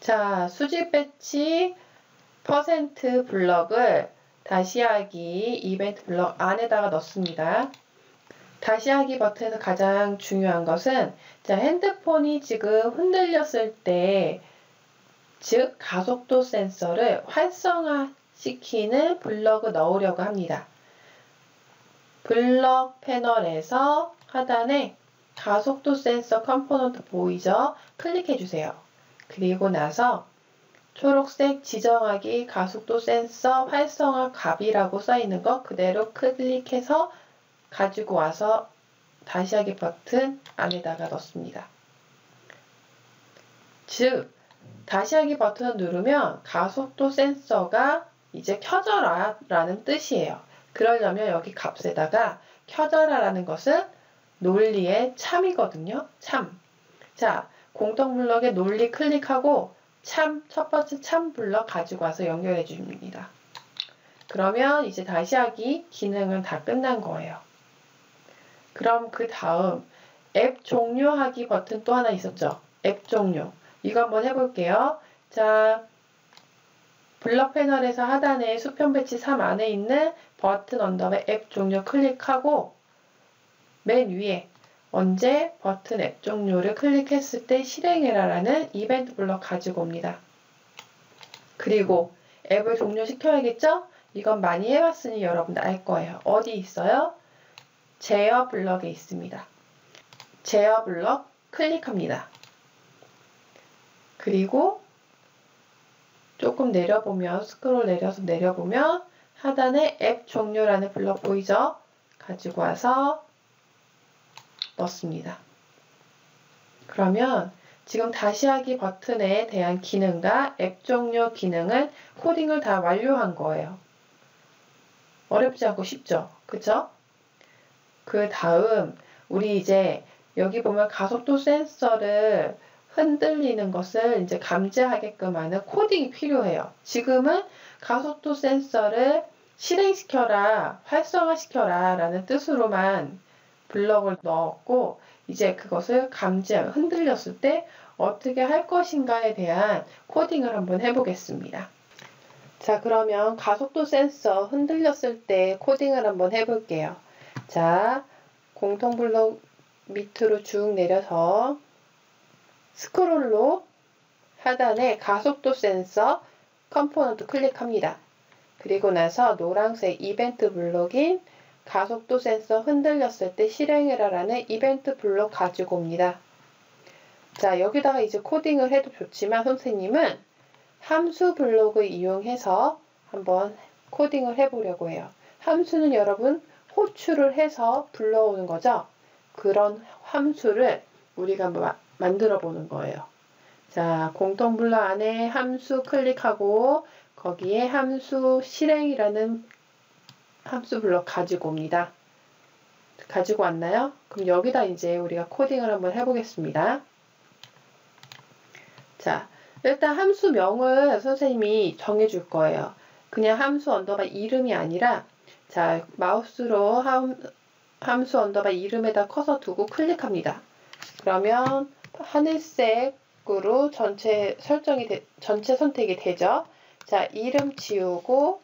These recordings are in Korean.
자, 수집 배치 퍼센트 블럭을 다시 하기 이벤트 블럭 안에다가 넣습니다. 다시 하기 버튼에서 가장 중요한 것은 자, 핸드폰이 지금 흔들렸을 때, 즉 가속도 센서를 활성화시키는 블럭을 넣으려고 합니다. 블럭 패널에서 하단에 가속도 센서 컴포넌트 보이죠? 클릭해 주세요. 그리고 나서 초록색 지정하기 가속도 센서 활성화 값이라고 써 있는 거 그대로 클릭해서 가지고 와서 다시 하기 버튼 안에다가 넣습니다. 즉, 다시 하기 버튼을 누르면 가속도 센서가 이제 켜져라 라는 뜻이에요. 그러려면 여기 값에다가 켜져라 라는 것은 논리의 참이거든요. 참. 자, 공통 블럭에 논리 클릭하고 참, 첫 번째 참 블럭 가지고 와서 연결해 줍니다. 그러면 이제 다시 하기 기능은 다 끝난 거예요. 그럼 그 다음 앱 종료하기 버튼 또 하나 있었죠. 앱 종료. 이거 한번 해볼게요. 자, 블럭 패널에서 하단에 수평 배치 3 안에 있는 버튼 언더바 앱 종료 클릭하고 맨 위에 언제 버튼 앱 종료를 클릭했을 때 실행해라 라는 이벤트 블럭 가지고 옵니다. 그리고 앱을 종료시켜야겠죠? 이건 많이 해봤으니 여러분들 알 거예요. 어디 있어요? 제어 블럭에 있습니다. 제어 블럭 클릭합니다. 그리고 조금 내려보면, 스크롤 내려서 내려보면 하단에 앱 종료라는 블럭 보이죠? 가지고 와서 넣습니다. 그러면 지금 다시 하기 버튼에 대한 기능과 앱 종료 기능은 코딩을 다 완료한 거예요. 어렵지 않고 쉽죠? 그쵸? 그 다음 우리 이제 여기 보면 가속도 센서를 흔들리는 것을 이제 감지하게끔 하는 코딩이 필요해요. 지금은 가속도 센서를 실행시켜라, 활성화시켜라 라는 뜻으로만 블럭을 넣었고, 이제 그것을 흔들렸을 때 어떻게 할 것인가에 대한 코딩을 한번 해보겠습니다. 자, 그러면 가속도 센서 흔들렸을 때 코딩을 한번 해볼게요. 자, 공통 블럭 밑으로 쭉 내려서 스크롤로 하단에 가속도 센서 컴포넌트 클릭합니다. 그리고 나서 노란색 이벤트 블록인 가속도 센서 흔들렸을 때 실행해라 라는 이벤트 블록 가지고 옵니다. 자, 여기다가 이제 코딩을 해도 좋지만 선생님은 함수 블록을 이용해서 한번 코딩을 해보려고 해요. 함수는 여러분 호출을 해서 불러오는 거죠. 그런 함수를 우리가 한번 만들어 보는 거예요. 자, 공통 블록 안에 함수 클릭하고 거기에 함수 실행이라는 함수 블록 가지고 옵니다. 가지고 왔나요? 그럼 여기다 이제 우리가 코딩을 한번 해보겠습니다. 자, 일단 함수명을 선생님이 정해줄 거예요. 그냥 함수 언더바 이름이 아니라, 자, 마우스로 함수 언더바 이름에다 커서 두고 클릭합니다. 그러면 하늘색으로 전체 선택이 되죠. 자, 이름 지우고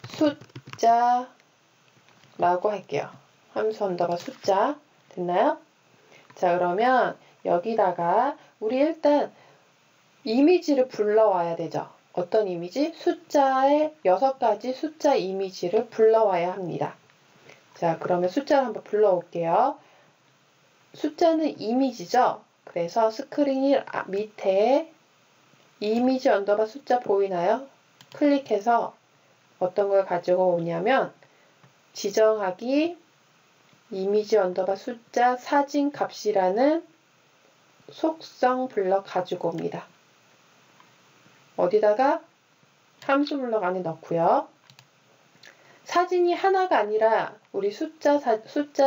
숫자라고 할게요. 함수 언더바 숫자 됐나요? 자, 그러면 여기다가 우리 일단 이미지를 불러와야 되죠. 어떤 이미지? 숫자의 6가지 숫자 이미지를 불러와야 합니다. 자, 그러면 숫자를 한번 불러올게요. 숫자는 이미지죠. 그래서 스크린 밑에 이미지 언더바 숫자 보이나요? 클릭해서 어떤 걸 가지고 오냐면 지정하기 이미지 언더바 숫자 사진 값이라는 속성 블럭 가지고 옵니다. 어디다가 함수 블럭 안에 넣고요. 사진이 하나가 아니라 우리 숫자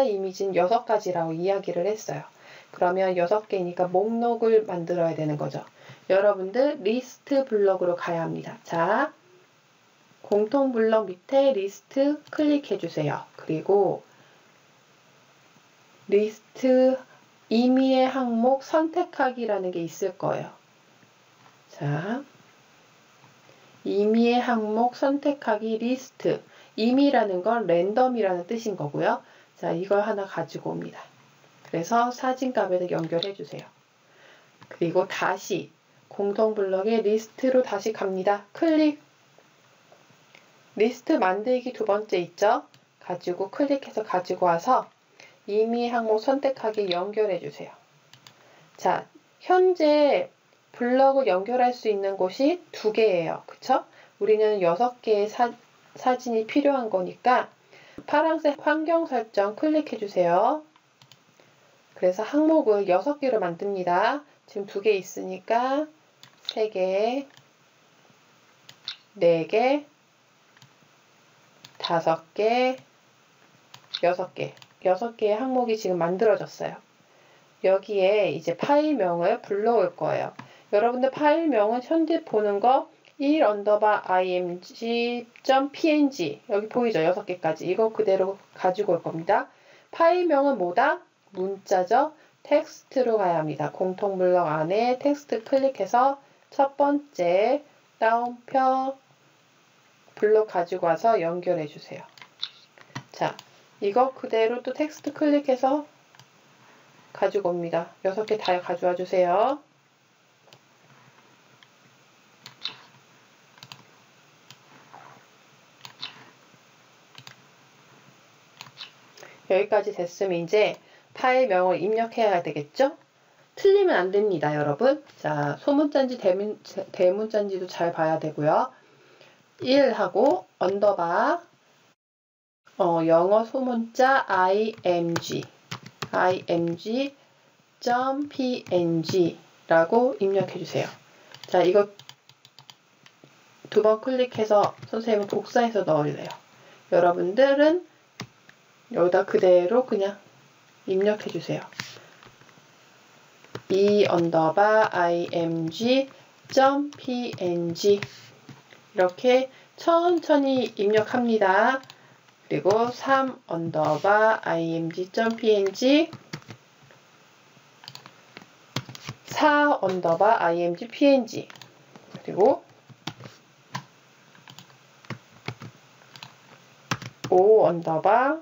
이미지는 6가지라고 이야기를 했어요. 그러면 6개니까 목록을 만들어야 되는 거죠. 여러분들 리스트 블럭으로 가야 합니다. 자, 공통 블럭 밑에 리스트 클릭해 주세요. 그리고 리스트 임의의 항목 선택하기라는 게 있을 거예요. 자, 임의의 항목 선택하기 리스트. 임의라는 건 랜덤이라는 뜻인 거고요. 자, 이걸 하나 가지고 옵니다. 그래서 사진값에다 연결해 주세요. 그리고 다시 공통 블럭의 리스트로 다시 갑니다. 클릭. 리스트 만들기 두 번째 있죠? 가지고 클릭해서 가지고 와서 임의 항목 선택하기 연결해 주세요. 자, 현재 블럭을 연결할 수 있는 곳이 2개예요. 그쵸? 우리는 6개의 사진이 필요한 거니까 파란색 환경 설정 클릭해 주세요. 그래서 항목을 6개로 만듭니다. 지금 2개 있으니까 3개, 4개, 5개, 6개. 6개의 항목이 지금 만들어졌어요. 여기에 이제 파일명을 불러올 거예요. 여러분들 파일명은 현재 보는 거 1_img.png 여기 보이죠? 6개까지. 이거 그대로 가지고 올 겁니다. 파일명은 뭐다? 문자죠? 텍스트로 가야 합니다. 공통 블럭 안에 텍스트 클릭해서 첫 번째 다운표 블럭 가지고 와서 연결해 주세요. 자, 이거 그대로 또 텍스트 클릭해서 가지고 옵니다. 6개 다 가져와 주세요. 여기까지 됐으면 이제 파일명을 입력해야 되겠죠? 틀리면 안 됩니다, 여러분. 자, 소문자인지 대문자인지도 잘 봐야 되고요. 1하고 언더바 영어 소문자 img.png 라고 입력해 주세요. 자, 이거 2번 클릭해서 선생님은 복사해서 넣을래요. 여러분들은 여기다 그대로 그냥 입력해 주세요. img.png 이렇게 천천히 입력합니다. 그리고 3_img.png 4_img.png 그리고 5_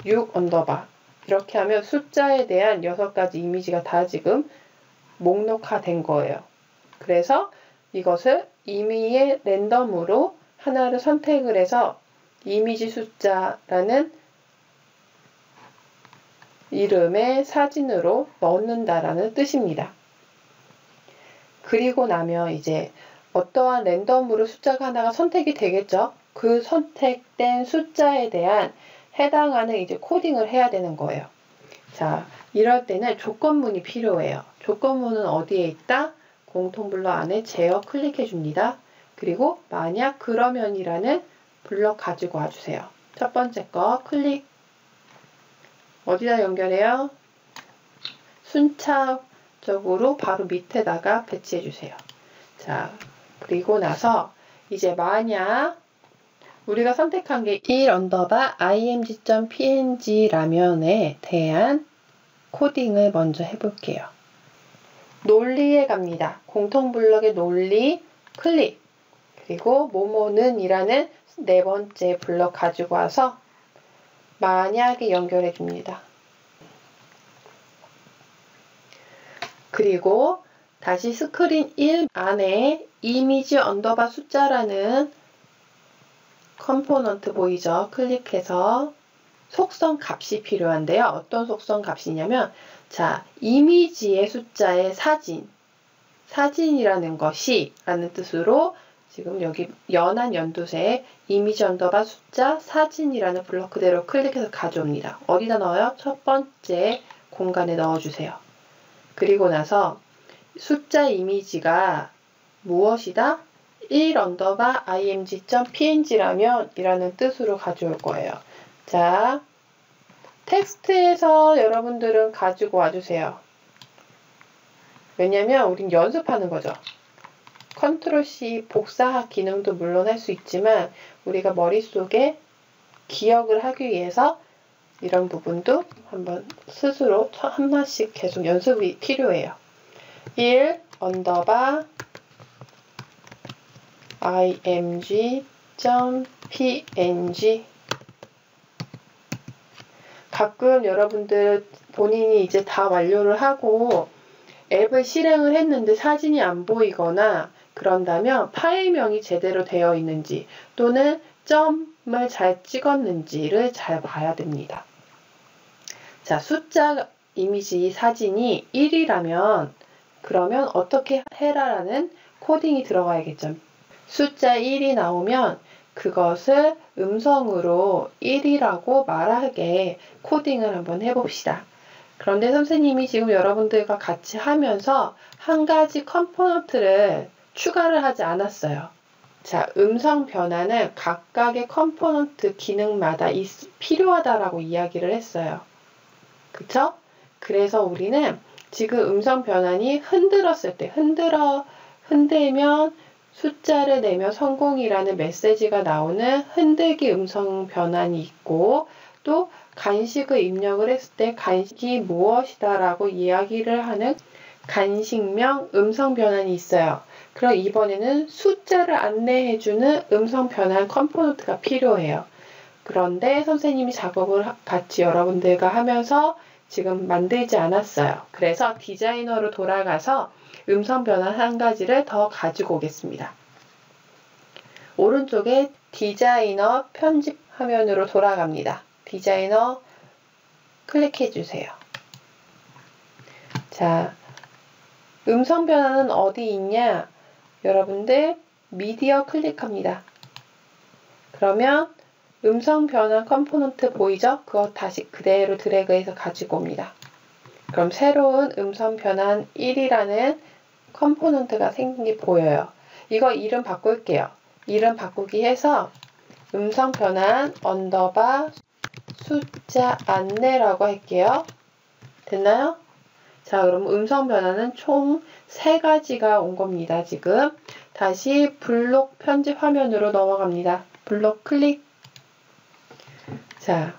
6_ 이렇게 하면 숫자에 대한 6가지 이미지가 다 지금 목록화된 거예요. 그래서 이것을 임의의 랜덤으로 하나를 선택을 해서 이미지 숫자라는 이름의 사진으로 넣는다라는 뜻입니다. 그리고 나면 이제 어떠한 랜덤으로 숫자가 하나가 선택이 되겠죠? 그 선택된 숫자에 대한 해당하는 이제 코딩을 해야 되는 거예요. 자, 이럴 때는 조건문이 필요해요. 조건문은 어디에 있다? 공통 블럭 안에 제어 클릭해 줍니다. 그리고 만약 그러면이라는 블럭 가지고 와주세요. 첫 번째 거 클릭. 어디다 연결해요? 순차적으로 바로 밑에다가 배치해 주세요. 자, 그리고 나서 이제 만약 우리가 선택한 게 1_img.png라면에 대한 코딩을 먼저 해볼게요. 논리에 갑니다. 공통 블럭의 논리 클릭. 그리고 뭐뭐는 이라는 4번째 블럭 가지고 와서 만약에 연결해 줍니다. 그리고 다시 스크린 1 안에 이미지 언더바 숫자라는 컴포넌트 보이죠? 클릭해서 속성 값이 필요한데요. 어떤 속성 값이냐면 자, 이미지의 숫자의 사진이라는 것이 라는 뜻으로 지금 여기 연한 연두색 이미지 언더바 숫자 사진이라는 블럭 그대로 클릭해서 가져옵니다. 어디다 넣어요? 첫 번째 공간에 넣어주세요. 그리고 나서 숫자 이미지가 무엇이다? 1_img.png라면 이라는 뜻으로 가져올 거예요. 자, 텍스트에서 여러분들은 가지고 와주세요. 왜냐면 우린 연습하는 거죠. 컨트롤 C 복사 기능도 물론 할 수 있지만 우리가 머릿속에 기억을 하기 위해서 이런 부분도 한번 스스로 한 번씩 계속 연습이 필요해요. 1 언더바 img.png. 가끔 여러분들 본인이 이제 다 완료를 하고 앱을 실행을 했는데 사진이 안 보이거나 그런다면 파일명이 제대로 되어 있는지 또는 점을 잘 찍었는지를 잘 봐야 됩니다. 자, 숫자 이미지 사진이 1이라면 그러면 어떻게 해라라는 코딩이 들어가야겠죠. 숫자 1이 나오면 그것을 음성으로 1이라고 말하게 코딩을 한번 해봅시다. 그런데 선생님이 지금 여러분들과 같이 하면서 한 가지 컴포넌트를 추가를 하지 않았어요. 자, 음성 변화는 각각의 컴포넌트 기능마다 필요하다라고 이야기를 했어요. 그쵸? 그래서 우리는 지금 음성 변환이 흔들었을 때 흔들면 숫자를 내면 성공이라는 메시지가 나오는 흔들기 음성 변환이 있고 또 간식을 입력을 했을 때 간식이 무엇이다 라고 이야기를 하는 간식명 음성 변환이 있어요. 그럼 이번에는 숫자를 안내해주는 음성 변환 컴포넌트가 필요해요. 그런데 선생님이 작업을 같이 여러분들과 하면서 지금 만들지 않았어요. 그래서 디자이너로 돌아가서 음성 변환 한 가지를 더 가지고 오겠습니다. 오른쪽에 디자이너 편집 화면으로 돌아갑니다. 디자이너 클릭해 주세요. 자, 음성 변환은 어디 있냐? 여러분들 미디어 클릭합니다. 그러면 음성 변환 컴포넌트 보이죠? 그거 다시 그대로 드래그해서 가지고 옵니다. 그럼 새로운 음성 변환 1이라는 컴포넌트가 생긴 게 보여요. 이거 이름 바꿀게요. 이름 바꾸기 해서 음성 변환 언더바 숫자 안내라고 할게요. 됐나요? 자, 그럼 음성 변환은 총 3가지가 온 겁니다. 지금 다시 블록 편집 화면으로 넘어갑니다. 블록 클릭. 자,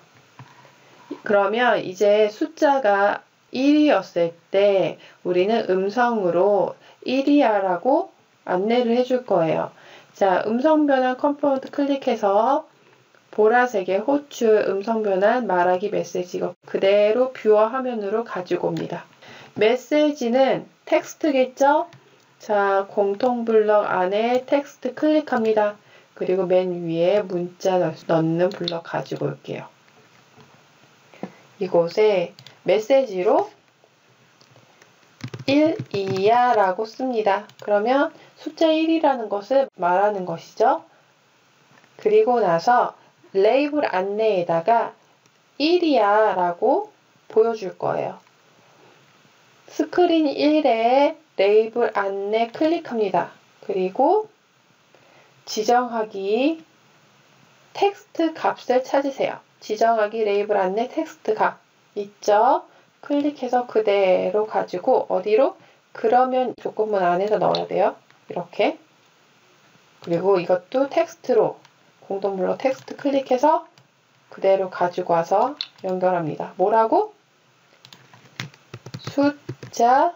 그러면 이제 숫자가 1이었을 때 우리는 음성으로 1이야 라고 안내를 해줄 거예요. 자, 음성 변환 컴포넌트 클릭해서 보라색의 호출 음성 변환 말하기 메시지 이거 그대로 뷰어 화면으로 가지고 옵니다. 메시지는 텍스트겠죠? 자, 공통 블럭 안에 텍스트 클릭합니다. 그리고 맨 위에 문자 넣는 블럭 가지고 올게요. 이곳에 메시지로 1이야 라고 씁니다. 그러면 숫자 1이라는 것을 말하는 것이죠. 그리고 나서 레이블 안내에다가 1이야 라고 보여줄 거예요. 스크린 1에 레이블 안내 클릭합니다. 그리고 지정하기 텍스트 값을 찾으세요. 지정하기 레이블 안내 텍스트 값 있죠? 클릭해서 그대로 가지고 어디로? 그러면 조건문 안에서 넣어야 돼요. 이렇게. 그리고 이것도 텍스트로 공동블록 텍스트 클릭해서 그대로 가지고 와서 연결합니다. 뭐라고? 숫자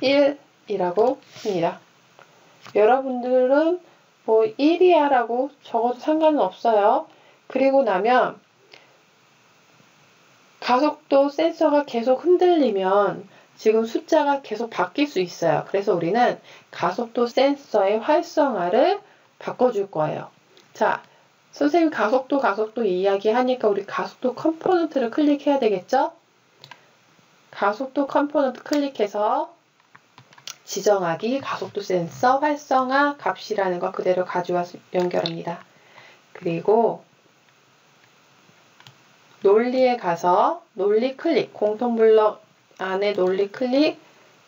1이라고 합니다. 여러분들은 뭐 1이야 라고 적어도 상관은 없어요. 그리고 나면 가속도 센서가 계속 흔들리면 지금 숫자가 계속 바뀔 수 있어요. 그래서 우리는 가속도 센서의 활성화를 바꿔줄 거예요. 자, 선생님 가속도 이야기하니까 우리 가속도 컴포넌트를 클릭해야 되겠죠? 가속도 컴포넌트 클릭해서 지정하기 가속도 센서 활성화 값이라는 거 그대로 가져와서 연결합니다. 그리고 논리에 가서 논리 클릭, 공통 블럭 안에 논리 클릭,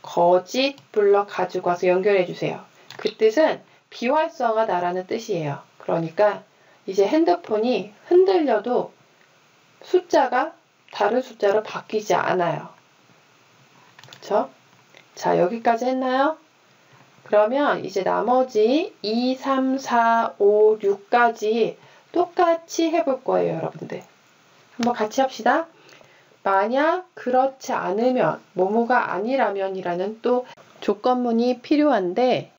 거짓 블럭 가지고 와서 연결해 주세요. 그 뜻은 비활성화다라는 뜻이에요. 그러니까 이제 핸드폰이 흔들려도 숫자가 다른 숫자로 바뀌지 않아요. 그쵸? 자, 여기까지 했나요? 그러면 이제 나머지 2, 3, 4, 5, 6까지 똑같이 해볼 거예요, 여러분들. 한번 같이 합시다. 만약 그렇지 않으면, 뭐뭐가 아니라면이라는 또 조건문이 필요한데